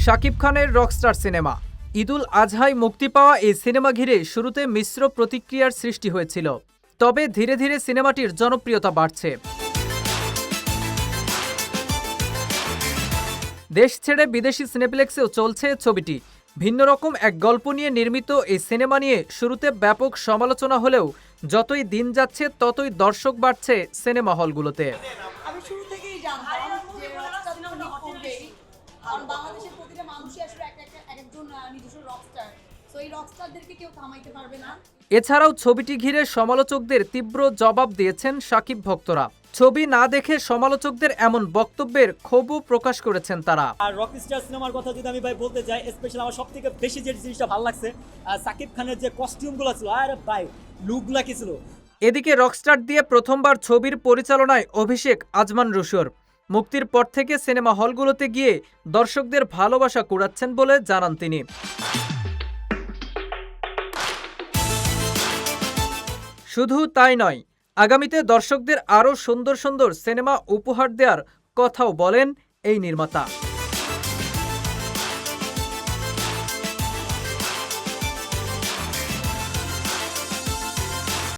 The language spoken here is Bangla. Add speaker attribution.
Speaker 1: শাকিব খানের রকস্টার সিনেমা ঈদুল আজহায় মুক্তি পাওয়া এই সিনেমা ঘিরে শুরুতে মিশ্র প্রতিক্রিয়ার সৃষ্টি হয়েছিল। তবে ধীরে ধীরে সিনেমাটির জনপ্রিয়তা বাড়ছে। দেশ ছেড়ে বিদেশি সিনেপ্লেক্সেও চলছে ছবিটি। ভিন্ন রকম এক গল্প নিয়ে নির্মিত এই সিনেমা নিয়ে শুরুতে ব্যাপক সমালোচনা হলেও যতই দিন যাচ্ছে ততই দর্শক বাড়ছে সিনেমা হলগুলোতে।
Speaker 2: আমি শুরু থেকেই জানতাম যে রকস্টার তো হিট করবেই, কারণ বাংলাদেশের প্রতিটা মানুষই আসলে একজন নিজস্ব রকস্টার, সো এই রকস্টারদেরকে কেউ থামাইতে পারবে না।
Speaker 1: এছাড়াও ছবিটি ঘিরে সমালোচকদের তীব্র জবাব দিয়েছেন শাকিব ভক্তরা। ছবি না দেখে সমালোচকদের এমন বক্তব্যের ক্ষোভও প্রকাশ করেছেন তারা।
Speaker 3: আর রকস্টার সিনেমার কথা যদি আমি ভাই বলতে যাই, স্পেশালি আমার সবথেকে বেশি যে জিনিসটা ভালো লাগছে শাকিব খানের যে কস্টিউমগুলো ছিল, আরে ভাই লুকগুলা কি ছিল।
Speaker 1: এদিকে রকস্টার দিয়ে প্রথমবার ছবির পরিচালনায় অভিষেক আজমান রুশোর মুক্তির পর থেকে সিনেমা হলগুলোতে গিয়ে দর্শকদের ভালোবাসা কুড়াচ্ছেন বলে জানান তিনি। শুধু তাই নয়, আগামীতে দর্শকদের আরও সুন্দর সুন্দর সিনেমা উপহার দেওয়ার কথাও বলেন এই নির্মাতা।